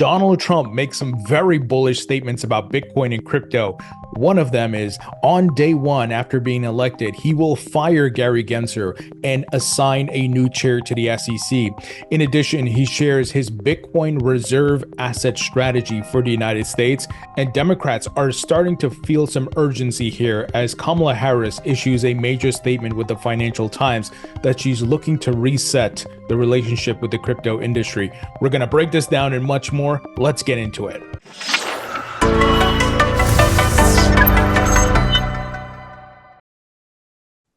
Donald Trump makes some very bullish statements about Bitcoin and crypto. One of them is, on day one after being elected, he will fire Gary Gensler and assign a new chair to the SEC. In addition, he shares his Bitcoin reserve asset strategy for the United States, and Democrats are starting to feel some urgency here as Kamala Harris issues a major statement with the Financial Times that she's looking to reset the relationship with the crypto industry. We're going to break this down and much more. Let's get into it.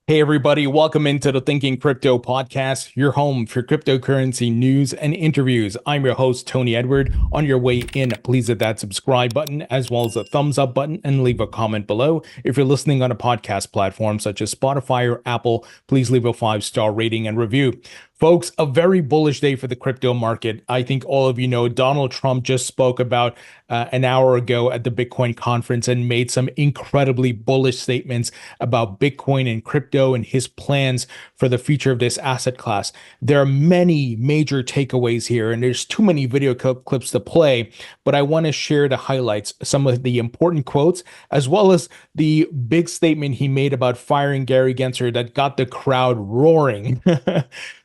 Hey everybody, welcome into the Thinking Crypto podcast, your home for cryptocurrency news and interviews. I'm your host, Tony Edward. On your way in, please hit that subscribe button as well as the thumbs up button and leave a comment below. If you're listening on a podcast platform such as Spotify or Apple, please leave a 5-star rating and review. Folks, a very bullish day for the crypto market. I think all of you know Donald Trump just spoke about an hour ago at the Bitcoin conference and made some incredibly bullish statements about Bitcoin and crypto and his plans for the future of this asset class. There are many major takeaways here, and there's too many video clips to play, but I want to share the highlights, some of the important quotes, as well as the big statement he made about firing Gary Gensler that got the crowd roaring.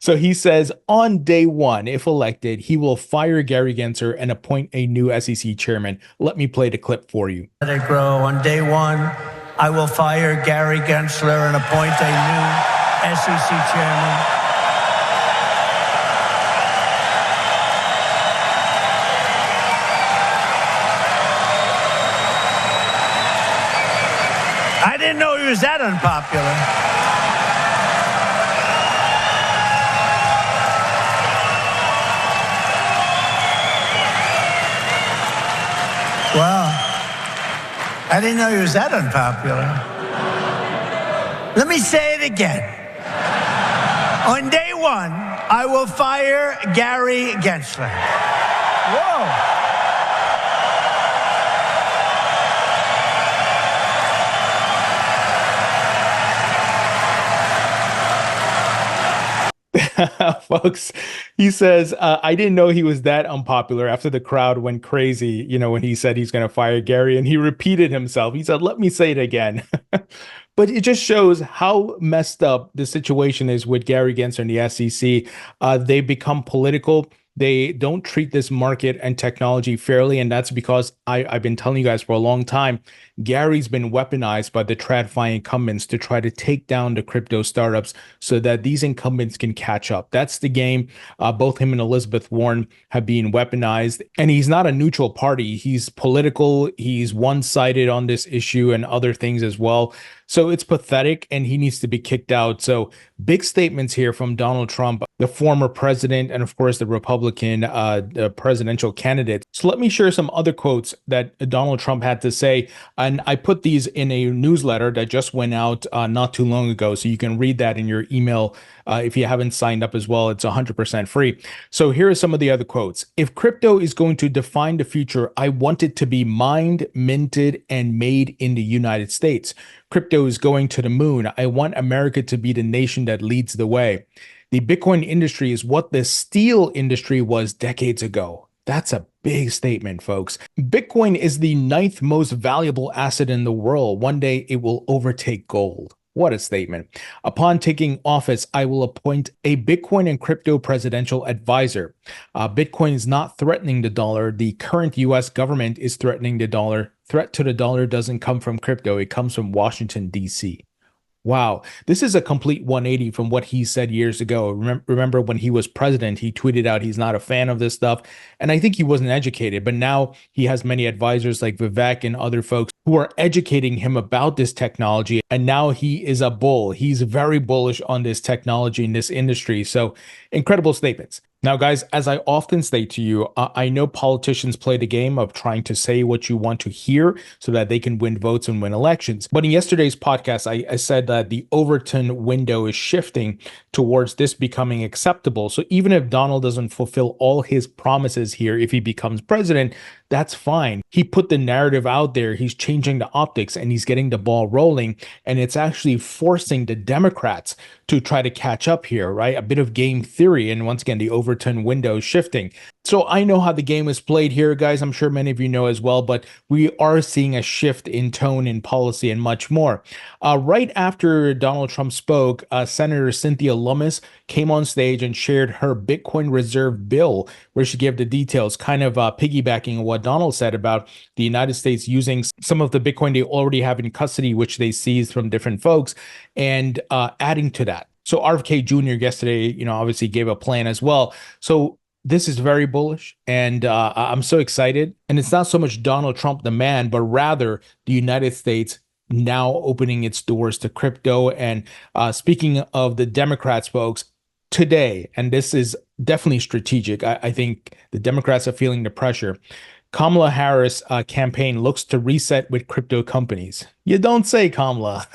So he says, on day one, if elected, he will fire Gary Gensler and appoint a new SEC chairman. Let me play the clip for you. Let it grow. On day one, I will fire Gary Gensler and appoint a new SEC chairman. I didn't know he was that unpopular. Well, I didn't know he was that unpopular. Let me say it again. On day one, I will fire Gary Gensler. Whoa. Folks, he says, I didn't know he was that unpopular after the crowd went crazy, when he said he's going to fire Gary, and he repeated himself. He said, let me say it again. But it just shows how messed up the situation is with Gary Gensler and the SEC. They become political. They don't treat this market and technology fairly, and that's because I've been telling you guys for a long time, Gary's been weaponized by the TradFi incumbents to try to take down the crypto startups so that these incumbents can catch up. That's the game. Both him and Elizabeth Warren have been weaponized, and he's not a neutral party. He's political. He's one-sided on this issue and other things as well. So it's pathetic, and he needs to be kicked out. So big statements here from Donald Trump, the former president, and of course the Republican presidential candidate. So let me share some other quotes that Donald Trump had to say. And I put these in a newsletter that just went out not too long ago. So you can read that in your email if you haven't signed up as well. It's 100% free. So here are some of the other quotes. If crypto is going to define the future, I want it to be mined, minted, and made in the United States. Crypto is going to the moon. I want America to be the nation that leads the way. The Bitcoin industry is what the steel industry was decades ago. That's a big statement, folks. Bitcoin is the 9th most valuable asset in the world. One day it will overtake gold. What a statement. Upon taking office, I will appoint a Bitcoin and crypto presidential advisor. Bitcoin is not threatening the dollar. The current US government is threatening the dollar. Threat to the dollar doesn't come from crypto. It comes from Washington, D.C. Wow, this is a complete 180 from what he said years ago. Remember when he was president, he tweeted out he's not a fan of this stuff. And I think he wasn't educated, but now he has many advisors like Vivek and other folks who are educating him about this technology. And now he is a bull. He's very bullish on this technology in this industry. So incredible statements. Now, guys, as I often say to you, I know politicians play the game of trying to say what you want to hear so that they can win votes and win elections. But in yesterday's podcast, I said that the Overton window is shifting towards this becoming acceptable. So even if Donald doesn't fulfill all his promises here, if he becomes president, that's fine. He put the narrative out there. He's changing the optics and he's getting the ball rolling. And it's actually forcing the Democrats to try to catch up here, right? A bit of game theory. And once again, the Overton Overton window shifting. So I know how the game is played here, guys. I'm sure many of you know as well, but we are seeing a shift in tone in policy and much more. Right after Donald Trump spoke, Senator Cynthia Lummis came on stage and shared her Bitcoin reserve bill, where she gave the details, kind of piggybacking on what Donald said about the United States using some of the Bitcoin they already have in custody, which they seized from different folks, and adding to that. So RFK Jr. yesterday, obviously gave a plan as well. So this is very bullish, and I'm so excited. And it's not so much Donald Trump, the man, but rather the United States now opening its doors to crypto. And speaking of the Democrats, folks, today, and this is definitely strategic, I think the Democrats are feeling the pressure. Kamala Harris campaign looks to reset with crypto companies. You don't say, Kamala.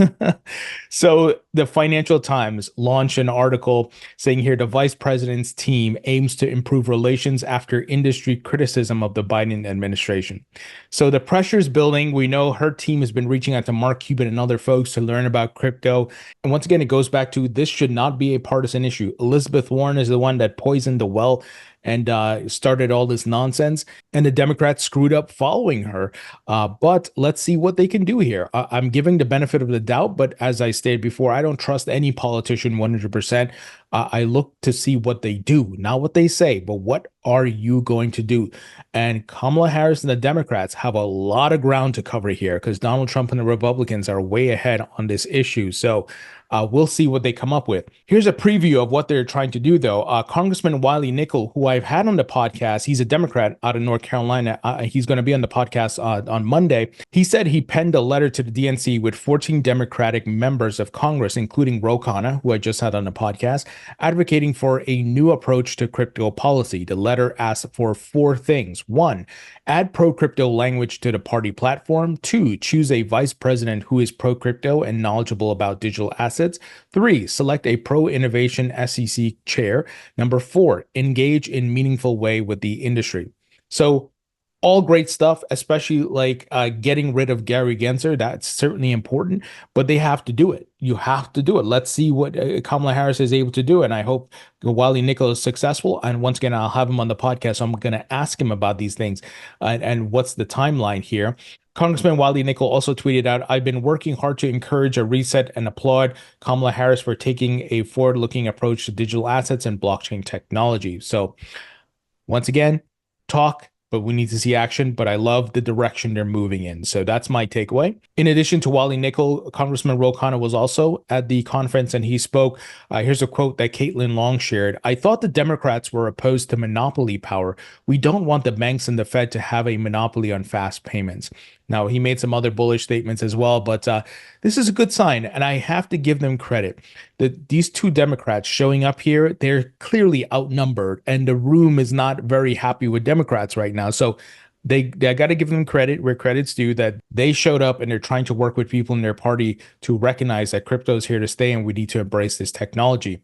So the Financial Times launched an article saying here the vice president's team aims to improve relations after industry criticism of the Biden administration. So the pressure is building. We know her team has been reaching out to Mark Cuban and other folks to learn about crypto. And once again, it goes back to this should not be a partisan issue. Elizabeth Warren is the one that poisoned the well and started all this nonsense, and the Democrats screwed up following her. But let's see what they can do here. I'm giving the benefit of the doubt, but as I stated before, I don't trust any politician 100%. I look to see what they do, not what they say, but what are you going to do? And Kamala Harris and the Democrats have a lot of ground to cover here because Donald Trump and the Republicans are way ahead on this issue. So we'll see what they come up with. Here's a preview of what they're trying to do, though. Congressman Wiley Nickel, who I've had on the podcast, he's a Democrat out of North Carolina. He's going to be on the podcast on Monday. He said he penned a letter to the DNC with 14 Democratic members of Congress, including Ro Khanna, who I just had on the podcast, advocating for a new approach to crypto policy. The letter asked for 4 things. 1, add pro-crypto language to the party platform. 2, choose a vice president who is pro-crypto and knowledgeable about digital assets. 3, select a pro-innovation SEC chair. Number 4, engage in meaningful way with the industry. So all great stuff, especially like getting rid of Gary Gensler. That's certainly important, but they have to do it. You have to do it. Let's see what Kamala Harris is able to do. And I hope Wiley Nickel is successful. And once again, I'll have him on the podcast. So I'm going to ask him about these things and what's the timeline here. Congressman Wiley Nickel also tweeted out, I've been working hard to encourage a reset and applaud Kamala Harris for taking a forward-looking approach to digital assets and blockchain technology. So once again, talk, but we need to see action. But I love the direction they're moving in. So that's my takeaway. In addition to Wiley Nickel, Congressman Ro Khanna was also at the conference and he spoke. Here's a quote that Caitlin Long shared. I thought the Democrats were opposed to monopoly power. We don't want the banks and the Fed to have a monopoly on fast payments. Now, he made some other bullish statements as well, but this is a good sign, and I have to give them credit. These 2 Democrats showing up here, they're clearly outnumbered, and the room is not very happy with Democrats right now. So they got to give them credit where credit's due, that they showed up and they're trying to work with people in their party to recognize that crypto is here to stay and we need to embrace this technology.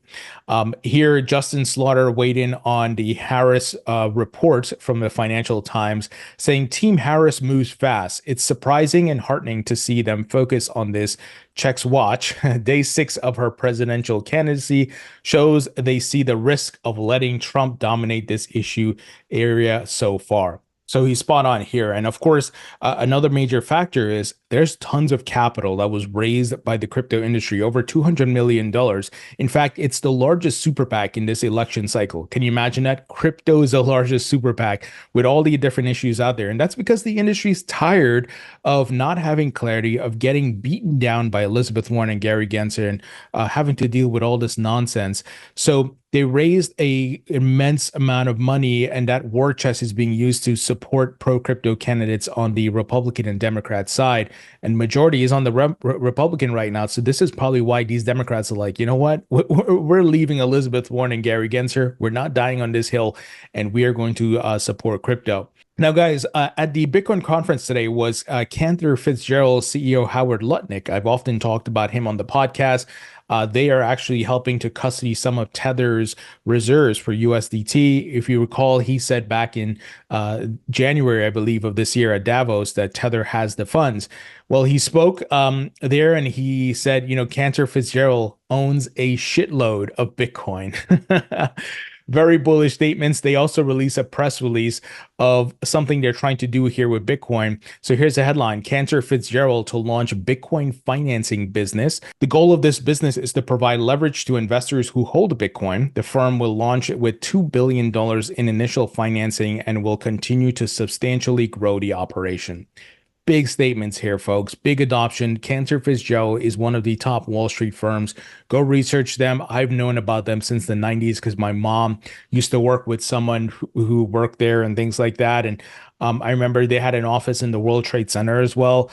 Here, Justin Slaughter weighed in on the Harris report from the Financial Times, saying Team Harris moves fast. It's surprising and heartening to see them focus on this. Checks watch. Day 6 of her presidential candidacy shows they see the risk of letting Trump dominate this issue area so far. So he's spot on here. And of course, another major factor is there's tons of capital that was raised by the crypto industry, over $200 million. In fact, it's the largest super PAC in this election cycle. Can you imagine that? Crypto is the largest super PAC with all the different issues out there. And that's because the industry is tired of not having clarity, of getting beaten down by Elizabeth Warren and Gary Gensler and having to deal with all this nonsense. So they raised a immense amount of money, and that war chest is being used to support pro-crypto candidates on the Republican and Democrat side. And majority is on the Republican right now. So this is probably why these Democrats are like, you know what? We're leaving Elizabeth Warren and Gary Gensler. We're not dying on this hill, and we are going to support crypto. Now, guys, at the Bitcoin conference today was Cantor Fitzgerald CEO Howard Lutnik. I've often talked about him on the podcast. They are actually helping to custody some of Tether's reserves for USDT. If you recall, he said back in January, I believe, of this year at Davos that Tether has the funds. Well, he spoke there and he said, Cantor Fitzgerald owns a shitload of Bitcoin. Very bullish statements. They also release a press release of something they're trying to do here with Bitcoin. So here's a headline: Cantor Fitzgerald to launch Bitcoin financing business. The goal of this business is to provide leverage to investors who hold Bitcoin. The firm will launch it with $2 billion in initial financing and will continue to substantially grow the operation. Big statements here, folks. Big adoption. Cantor Fitzgerald is one of the top Wall Street firms. Go research them. I've known about them since the 90s because my mom used to work with someone who worked there and things like that. And I remember they had an office in the World Trade Center as well.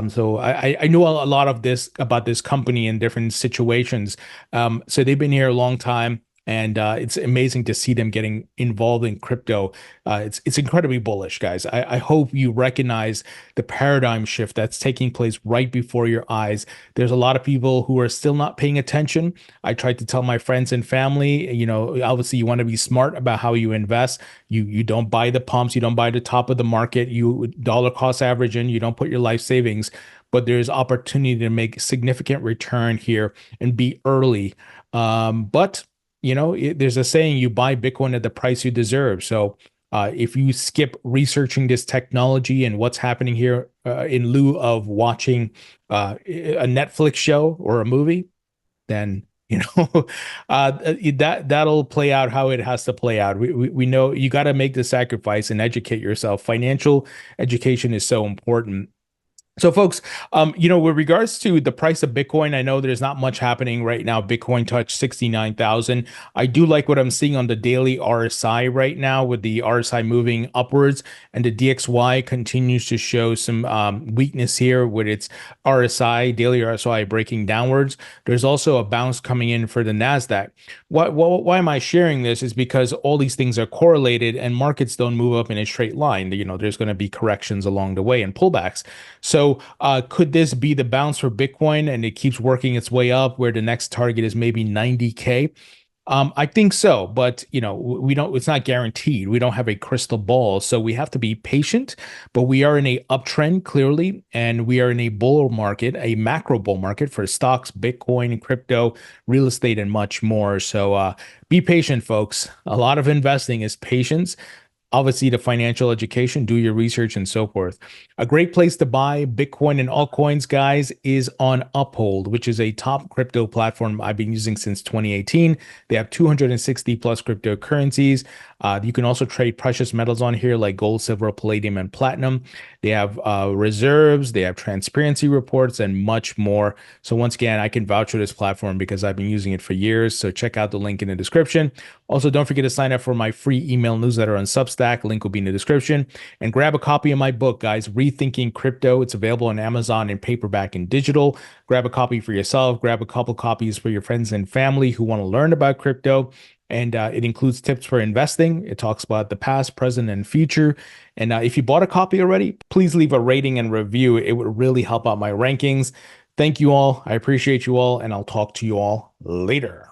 So I knew a lot of this about this company in different situations. So they've been here a long time. And it's amazing to see them getting involved in crypto. It's incredibly bullish, guys. I hope you recognize the paradigm shift that's taking place right before your eyes. There's a lot of people who are still not paying attention. I tried to tell my friends and family, obviously you want to be smart about how you invest. You don't buy the pumps, you don't buy the top of the market, you dollar cost average in, you don't put your life savings, but there's opportunity to make significant return here and be early. But there's a saying, you buy Bitcoin at the price you deserve. So if you skip researching this technology and what's happening here in lieu of watching a Netflix show or a movie, then that'll play out how it has to play out. We know you got to make the sacrifice and educate yourself. Financial education is so important. So folks, with regards to the price of Bitcoin, I know there's not much happening right now. Bitcoin touched 69,000. I do like what I'm seeing on the daily RSI right now, with the RSI moving upwards, and the DXY continues to show some weakness here with its RSI, daily RSI breaking downwards. There's also a bounce coming in for the NASDAQ. Why am I sharing this? Is because all these things are correlated and markets don't move up in a straight line. There's going to be corrections along the way and pullbacks. So could this be the bounce for Bitcoin and it keeps working its way up where the next target is maybe 90K? I think so, but we don't, it's not guaranteed. We don't have a crystal ball, so we have to be patient, but we are in a uptrend clearly, and we are in a bull market, a macro bull market for stocks, Bitcoin, crypto, real estate, and much more. So be patient, folks. A lot of investing is patience. Obviously, the financial education, do your research and so forth. A great place to buy Bitcoin and altcoins, guys, is on Uphold, which is a top crypto platform I've been using since 2018. They have 260 plus cryptocurrencies. You can also trade precious metals on here like gold, silver, palladium, and platinum. They have reserves, they have transparency reports, and much more. So once again, I can vouch for this platform because I've been using it for years. So check out the link in the description. Also, don't forget to sign up for my free email newsletter on Substack. Link will be in the description. And grab a copy of my book, guys, Rethinking Crypto. It's available on Amazon in paperback and digital. Grab a copy for yourself. Grab a couple copies for your friends and family who want to learn about crypto. And it includes tips for investing. It talks about the past, present, and future. And if you bought a copy already, please leave a rating and review. It would really help out my rankings. Thank you all. I appreciate you all, and I'll talk to you all later.